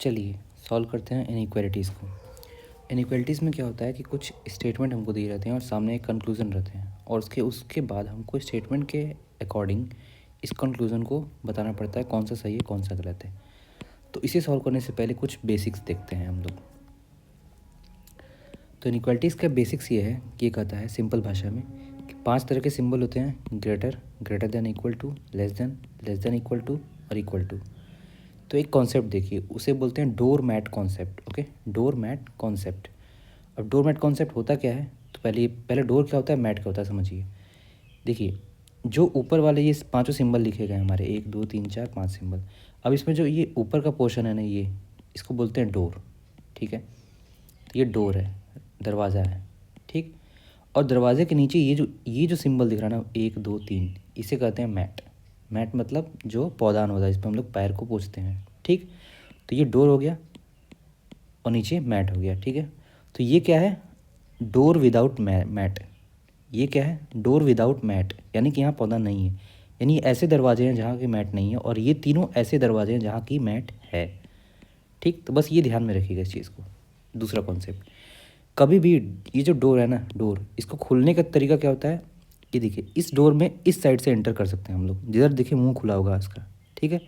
चलिए सॉल्व करते हैं इनइक्वालिटीज़ को। इनइक्वालिटीज़ में क्या होता है कि कुछ स्टेटमेंट हमको दिए रहते हैं और सामने एक कंक्लूज़न रहते हैं और उसके बाद हमको स्टेटमेंट के अकॉर्डिंग इस कंक्लूज़न को बताना पड़ता है कौन सा सही है कौन सा गलत है। तो इसे सॉल्व करने से पहले कुछ बेसिक्स देखते हैं हम लोग। तो इनइक्वालिटीज़ का बेसिक्स ये है कि ये कहता है सिंपल भाषा में कि 5 तरह के सिंबल होते हैं, greater, greater than equal to, less than equal to और इक्वल टू। तो एक कॉन्सेप्ट देखिए, उसे बोलते हैं doormat concept. Okay, doormat concept. अब डोर मैट कॉन्सेप्ट होता क्या है, तो पहले डोर क्या होता है, मैट क्या होता है समझिए। देखिए जो ऊपर वाले ये 5 सिंबल लिखे गए हमारे 1 2 3 4 5 सिंबल, अब इसमें जो ये ऊपर का पोर्शन है ना, ये इसको बोलते हैं डोर। ठीक है, तो ये डोर है, दरवाज़ा है। ठीक, और दरवाजे के नीचे ये जो सिंबल दिख रहा है ना 1 2 3, इसे कहते हैं मैट। मैट मतलब जो पौधान होता है, इस पर हम लोग पैर को पोंछते हैं। ठीक, तो ये डोर हो गया और नीचे मैट हो गया। ठीक है, तो ये क्या है, डोर विदाउट मैट। ये क्या है, डोर विदाउट मैट, यानी कि यहाँ पौधा नहीं है, यानी ऐसे दरवाजे हैं जहाँ की मैट नहीं है और ये तीनों ऐसे दरवाजे हैं जहाँ की मैट है। ठीक, तो बस ये ध्यान में रखिएगा इस चीज़ को। दूसरा कॉन्सेप्ट, कभी भी ये जो डोर है ना, डोर, इसको खोलने का तरीका क्या होता है, ये देखिए इस डोर में इस साइड से एंटर कर सकते हैं हम लोग, जिधर देखिए मुंह खुला होगा इसका। ठीक है,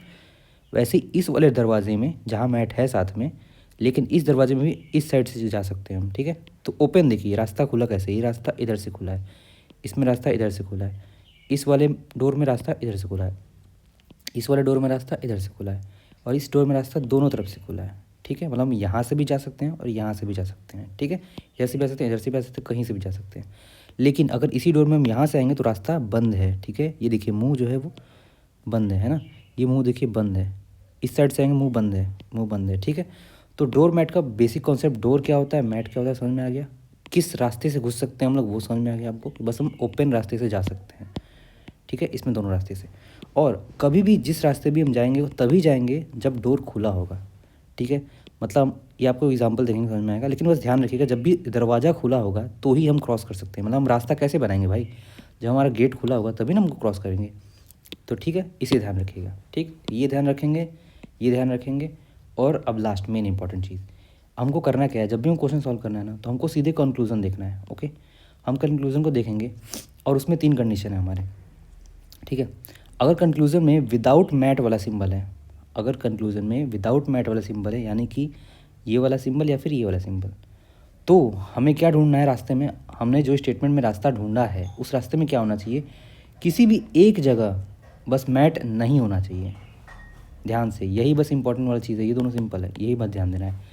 वैसे ही इस वाले दरवाजे में जहाँ मैट है साथ में, लेकिन इस दरवाजे में भी इस साइड से जा सकते हैं हम। ठीक है, तो ओपन देखिए रास्ता खुला कैसे, ये रास्ता इधर से खुला है, इसमें रास्ता इधर से खुला है, इस वाले डोर में रास्ता इधर से खुला है, इस वाले डोर में रास्ता इधर से खुला है, और इस डोर में रास्ता दोनों तरफ से खुला है। ठीक है, मतलब हम यहाँ से भी जा सकते हैं और यहाँ से भी जा सकते हैं। ठीक है, इधर से भी आ सकते हैं, इधर से भी आ सकते हैं, कहीं से भी जा सकते हैं। लेकिन अगर इसी डोर में हम यहाँ से आएंगे तो रास्ता बंद है। ठीक है, ये देखिए मुंह जो है वो बंद है ना, ये मुंह देखिए बंद है, इस साइड से आएंगे मुंह बंद है, मुंह बंद है। ठीक है, तो डोर मैट का बेसिक कॉन्सेप्ट, डोर क्या होता है, मैट क्या होता है, समझ में आ गया। किस रास्ते से घुस सकते हैं हम लोग वो समझ में आ गया आपको, बस हम ओपन रास्ते से जा सकते हैं। ठीक है, इसमें दोनों रास्ते से, और कभी भी जिस रास्ते भी हम जाएंगे वो तभी जाएंगे जब डोर खुला होगा। ठीक है, मतलब ये आपको एग्जांपल देखेंगे समझ में आएगा, लेकिन बस ध्यान रखिएगा जब भी दरवाज़ा खुला होगा तो ही हम क्रॉस कर सकते हैं। मतलब हम रास्ता कैसे बनाएंगे भाई, जब हमारा गेट खुला होगा तभी ना हमको क्रॉस करेंगे। तो ठीक है, इसे ध्यान रखिएगा। ठीक, ये ध्यान रखेंगे, ये ध्यान रखेंगे। और अब लास्ट मेन इंपॉर्टेंट चीज़, हमको करना क्या है, जब भी हम क्वेश्चन सॉल्व करना है ना, तो हमको सीधे कंक्लूजन देखना है। ओके, हम कंक्लूजन को देखेंगे और उसमें 3 कंडीशन है हमारे। ठीक है, अगर कंक्लूजन में विदाउट मैट वाला सिंबल है, अगर कंक्लूजन में विदाउट मैट वाला सिंबल है, यानी कि ये वाला सिंबल या फिर ये वाला सिंबल, तो हमें क्या ढूंढना है रास्ते में, हमने जो स्टेटमेंट में रास्ता ढूंढा है उस रास्ते में क्या होना चाहिए, किसी भी एक जगह बस मैट नहीं होना चाहिए। ध्यान से, यही बस इंपॉर्टेंट वाला चीज़ है, ये दोनों सिंपल है, यही बात ध्यान देना है।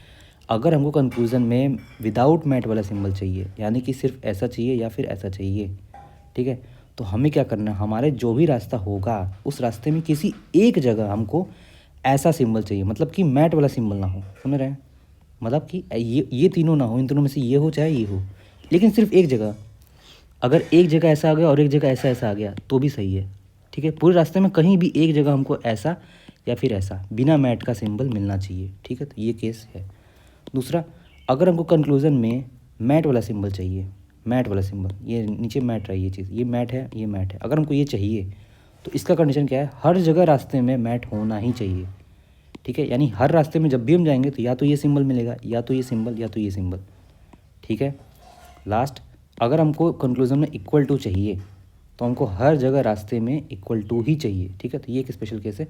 अगर हमको कंक्लूजन में विदाउट मैट वाला सिंबल चाहिए, यानी कि सिर्फ ऐसा चाहिए या फिर ऐसा चाहिए, ठीक है, तो हमें क्या करना है, हमारे जो भी रास्ता होगा उस रास्ते में किसी एक जगह हमको ऐसा सिंबल चाहिए, मतलब कि मैट वाला सिंबल ना हो, समझ रहे हैं, मतलब कि ये तीनों ना हो, इन तीनों में से ये हो चाहे ये हो, लेकिन सिर्फ एक जगह। अगर एक जगह ऐसा आ गया और एक जगह ऐसा ऐसा आ गया तो भी सही है। ठीक है, पूरे रास्ते में कहीं भी एक जगह हमको ऐसा या फिर ऐसा बिना मैट का सिंबल मिलना चाहिए। ठीक है, तो ये केस है। दूसरा, अगर हमको कंक्लूजन में मैट वाला सिंबल चाहिए, मैट वाला सिंबल, ये नीचे मैट रहा है, ये चीज़, ये मैट है, ये मैट है, अगर हमको ये चाहिए तो इसका कंडीशन क्या है, हर जगह रास्ते में मैट होना ही चाहिए। ठीक है, यानी हर रास्ते में जब भी हम जाएंगे तो या तो ये सिंबल मिलेगा, या तो ये सिंबल, या तो ये सिंबल। ठीक है, लास्ट, अगर हमको कंक्लूजन में इक्वल टू चाहिए तो हमको हर जगह रास्ते में इक्वल टू ही चाहिए। ठीक है, तो ये एक स्पेशल केस है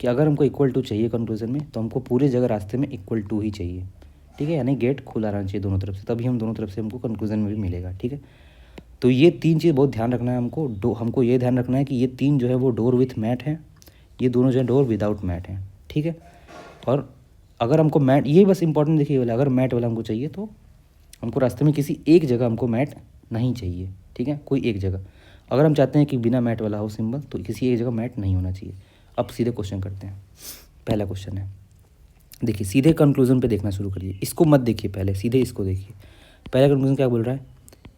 कि अगर हमको इक्वल टू चाहिए कंक्लूजन में तो हमको पूरे जगह रास्ते में इक्वल टू ही चाहिए। ठीक है, यानी गेट खुला रहना चाहिए दोनों तरफ से, तभी हम दोनों तरफ से हमको कंक्लूजन में भी मिलेगा। ठीक है, तो ये 3 चीज़ बहुत ध्यान रखना है हमको। हमको ये ध्यान रखना है कि ये 3 जो है वो डोर विथ मैट है, ये दोनों जो है डोर विदाउट मैट है। ठीक है, और अगर हमको मैट, ये बस इंपॉर्टेंट देखिए वाला, अगर मैट वाला हमको चाहिए तो हमको रास्ते में किसी एक जगह हमको मैट नहीं चाहिए। ठीक है, कोई एक जगह। अगर हम चाहते हैं कि बिना मैट वाला हो सिंबल तो किसी एक जगह मैट नहीं होना चाहिए। अब सीधे क्वेश्चन करते हैं। पहला क्वेश्चन है, देखिए सीधे कंक्लूजन पे देखना शुरू करिए, इसको मत देखिए, पहले सीधे इसको देखिए। पहला कंक्लूजन क्या बोल रहा है,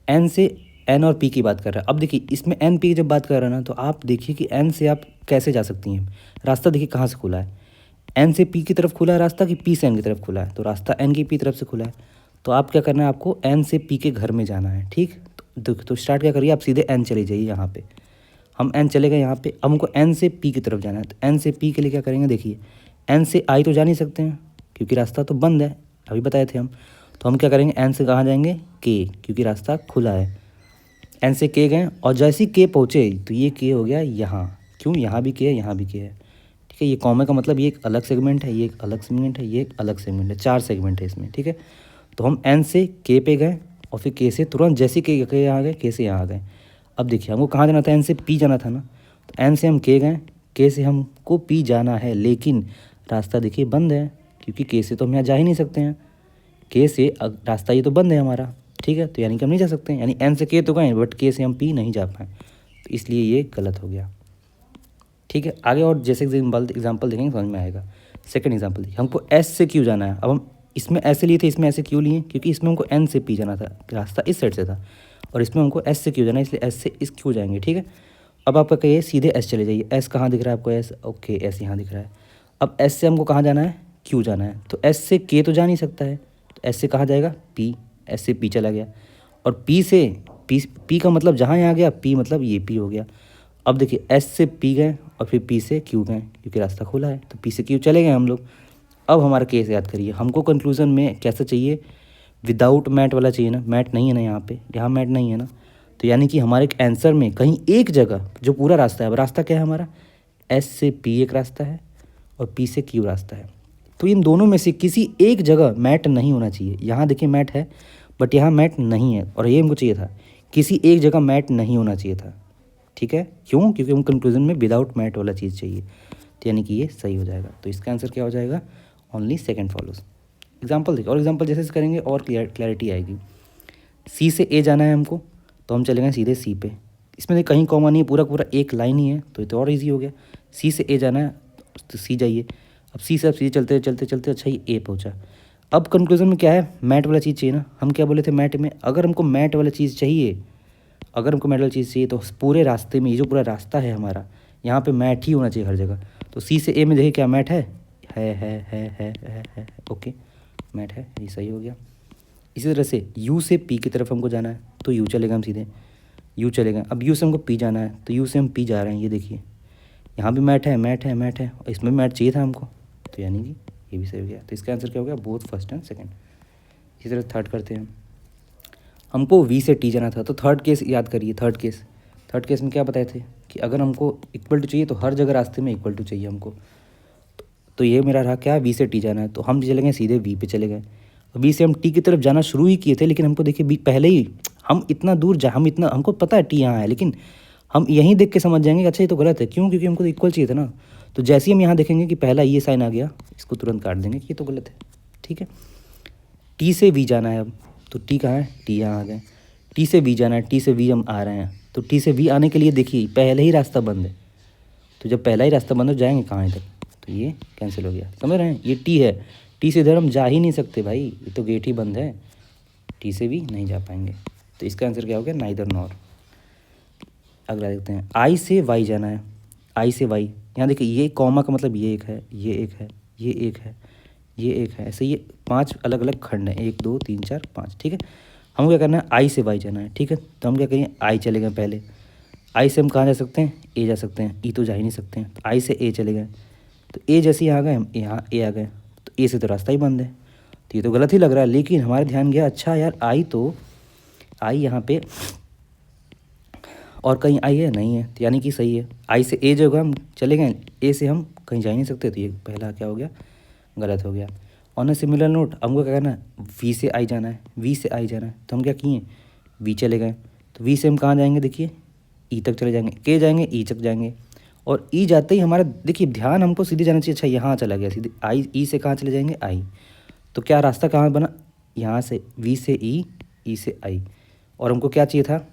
एन से एन और पी की बात कर रहा है। अब देखिए इसमें एन पी की जब बात कर रहा है ना, तो आप देखिए कि एन से आप कैसे जा सकती हैं। रास्ता देखिए कहाँ से खुला है, एन से पी की तरफ खुला है रास्ता कि पी से एन की तरफ खुला है, तो रास्ता एन की पी तरफ से खुला है। तो आप क्या करना है, आपको एन से पी के घर में जाना है। ठीक, तो स्टार्ट क्या करिए, आप सीधे एन चले जाइए। यहाँ पे हम एन चले गए, यहाँ पे अब हमको एन से पी की तरफ जाना है, तो एन से पी के लिए क्या करेंगे, देखिए एन से आई तो जा नहीं सकते हैं क्योंकि रास्ता तो बंद है, अभी बताए थे हम। तो हम क्या करेंगे, एन से कहाँ जाएंगे, के, क्योंकि रास्ता खुला है। एन से के गए और जैसे ही के पहुँचे तो ये के हो गया यहाँ, क्यों, यहाँ भी के है, यहाँ भी के है, ठीक है। ये कॉमा का मतलब ये एक अलग सेगमेंट है, ये एक अलग सेगमेंट है, ये एक अलग सेगमेंट है, 4 सेगमेंट है इसमें, ठीक है। तो हम एन से के पे गए और फिर के से तुरंत जैसे के यहाँ आ गए, के से यहाँ आ गए। अब देखिए हमको कहाँ जाना था, एन से पी जाना था ना, तो एन से हम के गए, के से हमको पी जाना है, लेकिन रास्ता देखिए बंद है, क्योंकि के से तो हम यहाँ जा ही नहीं सकते हैं, के से रास्ता ये तो बंद है हमारा, ठीक है। तो यानी कि हम नहीं जा सकते हैं, यानी एन से के तो गए बट के से हम पी नहीं जा पाए, तो इसलिए ये गलत हो गया, ठीक है। आगे और जैसे एग्जाम्पल देखेंगे समझ में आएगा। सेकंड एग्जाम्पल देखिए, हमको एस से क्यू जाना है। अब हम इसमें ऐसे लिए थे, इसमें ऐसे क्यों लिए, क्योंकि इसमें हमको एन से पी जाना था, रास्ता इस साइड से था, और इसमें हमको एस से क्यू जाना है, इसलिए एस से इस क्यू जाएंगे, ठीक है। अब आपका कहिए सीधे एस चले जाइए, एस कहाँ दिख रहा है आपको, एस, ओके, एस यहाँ दिख रहा है। अब एस से हमको कहाँ जाना है, क्यू जाना है, तो एस से के तो जा नहीं सकता है, तो एस से कहाँ जाएगा, पी, एस से पी चला गया, और पी से पी का मतलब जहाँ यहाँ गया, पी मतलब ये पी हो गया। अब देखिए एस से पी गए और फिर पी से क्यू गए, क्योंकि रास्ता खुला है, तो पी से क्यू चले गए हम लोग। अब हमारा केस याद करिए, हमको कंक्लूजन में कैसा चाहिए, विदाउट मैट वाला चाहिए ना, मैट नहीं है ना यहाँ पे, यहाँ मैट नहीं है ना, तो यानी कि हमारे आंसर में कहीं एक जगह जो पूरा रास्ता है, अब रास्ता क्या है हमारा, एस से पी एक रास्ता है और पी से क्यू रास्ता है, तो इन दोनों में से किसी एक जगह मैट नहीं होना चाहिए। यहाँ देखिए मैट है बट यहाँ मैट नहीं है, और ये हमको चाहिए था, किसी एक जगह मैट नहीं होना चाहिए था, ठीक है। क्यों, क्योंकि हम कंक्लूजन में विदाउट मैट वाला चीज़ चाहिए, तो यानी कि ये सही हो जाएगा। तो इसका आंसर क्या हो जाएगा, ओनली सेकंड फॉलोज। एग्जाम्पल देखिए, और एग्जाम्पल जैसे करेंगे और क्लैरिटी आएगी। सी से ए जाना है हमको, तो हम चलेंगे सीधे सी पे, इसमें कहीं कॉमा नहीं है, पूरा पूरा एक लाइन ही है, तो ये तो और ईजी हो गया। सी से ए जाना है तो सी जाइए, अब सी से आप सीधे चलते चलते चलते अच्छा ये ए पहुँचा। अब कंक्लूजन में क्या है, मैट वाला चीज़ चाहिए ना, हम क्या बोले थे मैट में, अगर हमको मैट वाला चीज़ चाहिए, अगर हमको मैट वाला चीज़ चाहिए तो पूरे रास्ते में, ये जो पूरा रास्ता है हमारा, यहाँ पे मैट ही होना चाहिए हर जगह। तो सी से ए में देखिए क्या मैट है, है, ओके, मैट है, ये सही हो गया। इसी तरह से यू से पी की तरफ हमको जाना है, तो यू चलेगा, हम सीधे यू चलेगा। अब यू से हमको पी जाना है, तो यू से हम पी जा रहे हैं, ये देखिए यहाँ भी मैट है, और इसमें मैट चाहिए था हमको, तो यानी कि ये भी सही हो गया। तो इसका आंसर क्या हो गया, बोथ फर्स्ट एंड सेकंड। इसी तरह थर्ड करते हैं, हमको वी से टी जाना था, तो थर्ड केस याद करिए। थर्ड केस में क्या बताए थे कि अगर हमको इक्वल टू चाहिए तो हर जगह रास्ते में इक्वल टू चाहिए हमको, तो ये मेरा रहा क्या, वी से टी जाना है, तो हम चले गए सीधे वी पे चले गए। वी से हम टी की तरफ जाना शुरू ही किए थे, लेकिन हमको देखिए पहले ही हम इतना दूर हमको पता है टी यहाँ है, लेकिन हम यहीं देख के समझ जाएंगे कि अच्छा ये तो गलत है, क्यों, क्योंकि हमको तो इक्वल चाहिए था ना। तो जैसे ही हम यहाँ देखेंगे कि पहला ये साइन आ गया, इसको तुरंत काट देंगे कि ये तो गलत है, ठीक है। टी से वी जाना है अब, तो टी कहाँ है, टी यहाँ आ गए। टी से वी जाना है, टी से वी हम आ रहे हैं, तो टी से वी आने के लिए देखिए पहले ही रास्ता बंद है, तो जब पहला ही रास्ता बंद हो जाएंगे कहाँ इधर, तो ये कैंसिल हो गया, समझ रहे हैं। ये टी है, टी से इधर हम जा ही नहीं सकते भाई, ये तो गेट ही बंद है, टी से भी नहीं जा पाएंगे, तो इसका आंसर क्या हो गया, नाइदर नॉर। अगला देखते हैं, आई से वाई जाना है, आई से वाई, यहाँ देखिए ये कॉमा का मतलब ये एक है, ये एक है, ये एक है, ये एक है, ऐसे ये 5 अलग अलग खंड हैं, 1 2 3 4 5, ठीक है। हमको क्या करना है, आई से वाई जाना है, ठीक है। तो हम क्या करेंगे, आई चले गए पहले, आई से हम कहाँ जा सकते हैं, ए जा सकते हैं, ई तो जा ही नहीं सकते हैं, तो आई से ए चले गए, तो ए जैसे ही आ गए हम यहाँ ए आ गए, तो ए से तो रास्ता ही बंद है, तो ये तो गलत ही लग रहा है। लेकिन हमारे ध्यान गया, अच्छा यार आई यहाँ पे और कहीं आई है, नहीं है, तो यानी कि सही है। आई से ए जो हम चले गए, ए से हम कहीं जा ही नहीं सकते, तो ये पहला क्या हो गया, गलत हो गया। ऑन ए सिमिलर नोट हमको क्या करना है, वी से आई जाना है, वी से आई जाना है, तो हम क्या किए, वी चले गए, तो वी से हम कहाँ जाएंगे, देखिए ई तक चले जाएंगे, के जाएंगे, ई तक जाएंगे, और ई जाते ही हमारा देखिए ध्यान हमको सीधे जाना चाहिए, अच्छा यहाँ चला गया सीधे, आई ई से कहाँ चले जाएंगे, आई, तो क्या रास्ता कहाँ बना, यहाँ से वी से ई से आई, और हमको क्या चाहिए था,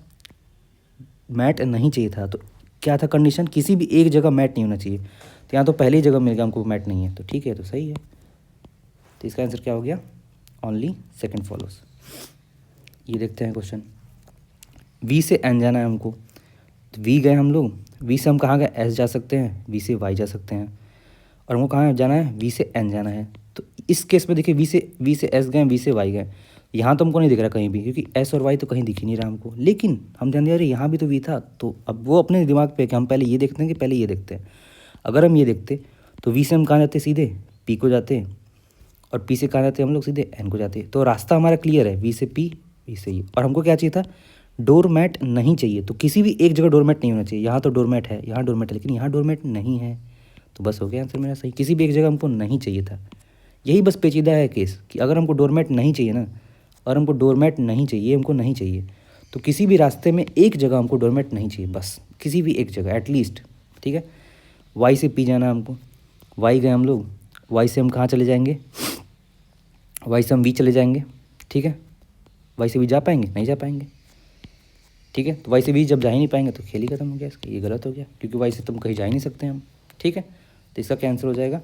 मैट नहीं चाहिए था, तो क्या था कंडीशन, किसी भी एक जगह मैट नहीं होना चाहिए, तो यहाँ तो पहली जगह मिल गया हमको मैट नहीं है, तो ठीक है, तो सही है। तो इसका आंसर क्या हो गया, ओनली सेकंड फॉलोज। ये देखते हैं क्वेश्चन, वी से एन जाना है हमको, तो वी गए हम लोग, वी से हम कहाँ गए, एस जा सकते हैं, वी से वाई जा सकते हैं, और हमको कहाँ जाना है, वी से एन जाना है। तो इस केस में देखिए वी से एस गए, वी से वाई गए, यहाँ तो हमको नहीं दिख रहा कहीं भी, क्योंकि एस और वाई तो कहीं दिख ही नहीं रहा हमको, लेकिन हम ध्यान दिया यहाँ भी तो वी था, तो अब वो अपने दिमाग पे कि हम पहले ये देखते हैं कि पहले ये देखते हैं। अगर हम ये देखते तो वी से हम कहाँ जाते, सीधे पी को जाते, और पी से कहाँ जाते हैं हम लोग, सीधे एन को जाते हैं। तो रास्ता हमारा क्लियर है, वी से पी, पी से ई। और हमको क्या चाहिए था, डोरमैट नहीं चाहिए। तो किसी भी एक जगह डोरमैट नहीं होना चाहिए। यहाँ तो डोरमैट है, यहाँ डोरमैट है, लेकिन यहाँ डोरमैट नहीं है। तो बस हो गया आंसर मेरा सही। किसी भी एक जगह हमको नहीं चाहिए था। यही बस पेचीदा है केस कि अगर हमको डोरमैट नहीं चाहिए ना, और हमको डोरमैट नहीं चाहिए, हमको नहीं चाहिए, तो किसी भी रास्ते में एक जगह हमको डोरमैट नहीं चाहिए, बस किसी भी एक जगह एटलीस्ट। ठीक है, वाई से पी जाना है हमको। वाई गए हम लोग, वाई से हम कहाँ चले जाएंगे, वाई से हम वी चले जाएंगे। ठीक है, वाई से वी जा पाएंगे, नहीं जा पाएंगे। ठीक है, तो वाई से वी जब जा ही नहीं पाएंगे तो खेल ही खत्म हो गया इसका, ये गलत हो गया, क्योंकि वाई से तुम कहीं जा ही नहीं सकते हम। ठीक है, तो इसका क्या आंसर हो जाएगा,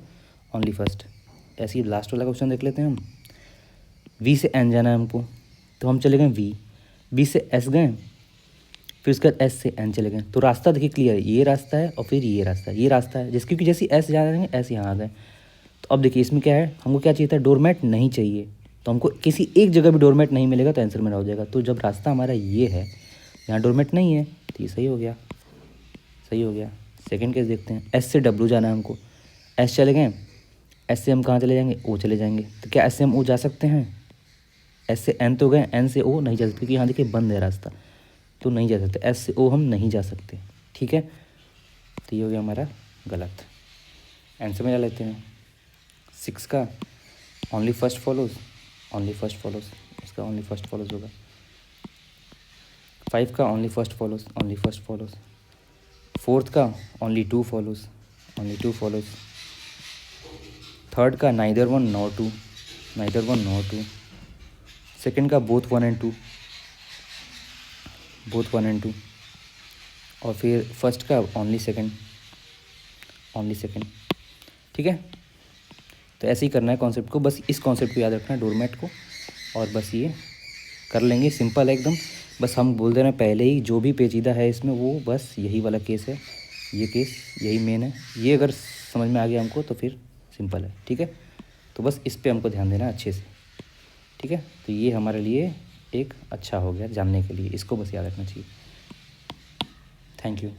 ओनली फर्स्ट। ऐसे ही लास्ट वाला क्वेश्चन देख लेते हैं हम। वी से एन जाना है हमको, तो हम चले गए वी, बी से एस गए, फिर उसके बाद एस से एन चले गए। तो रास्ता देखिए क्लियर है, ये रास्ता है और फिर ये रास्ता है, ये रास्ता है जिस, क्योंकि जैसे एस जा रहे हैं एस यहाँ आ गए। तो अब देखिए इसमें क्या है, हमको क्या चाहिए था, डोरमैट नहीं चाहिए। तो हमको किसी एक जगह भी डोरमैट नहीं मिलेगा तो आंसर मेरा हो जाएगा। तो जब रास्ता हमारा ये है, यहाँ डोरमैट नहीं है, तो ये सही हो गया, सही हो गया। सेकंड केस देखते हैं। एस से डब्ल्यू जाना है हमको, एस चले गए, एस से हम कहाँ चले जाएंगे, ओ चले जाएंगे। तो क्या एस से हम ओ जा सकते हैं, एस से एन तो गए, एन से ओ नहीं जा सकते, क्योंकि यहाँ देखिए बंद है रास्ता, तो नहीं जा सकते। एस से ओ हम नहीं जा सकते। ठीक है, तो ये हो गया हमारा गलत। आंसर में जा लेते हैं। 6 का only first follows, only first follows, इसका ओनली फर्स्ट फॉलोज होगा। 5 का only first follows, only first follows. 4th का only 2 follows, only 2 follows. 3rd का neither 1 nor 2, neither 1 nor 2। Second का बोथ 1 and 2, बोथ 1 and 2। और फिर फर्स्ट का only second, only second. ठीक है, तो ऐसे ही करना है कॉन्सेप्ट को, बस इस कॉन्सेप्ट को याद रखना है, डोरमैट को, और बस ये कर लेंगे, सिंपल है एकदम। बस हम बोल दे रहे हैं पहले ही, जो भी पेचीदा है इसमें वो बस यही वाला केस है, ये केस यही मेन है। ये अगर समझ में आ गया हमको तो फिर सिंपल है। ठीक है, तो बस इस पे हमको ध्यान देना है अच्छे से। ठीक है, तो ये हमारे लिए एक अच्छा हो गया जानने के लिए, इसको बस याद रखना चाहिए। Thank you.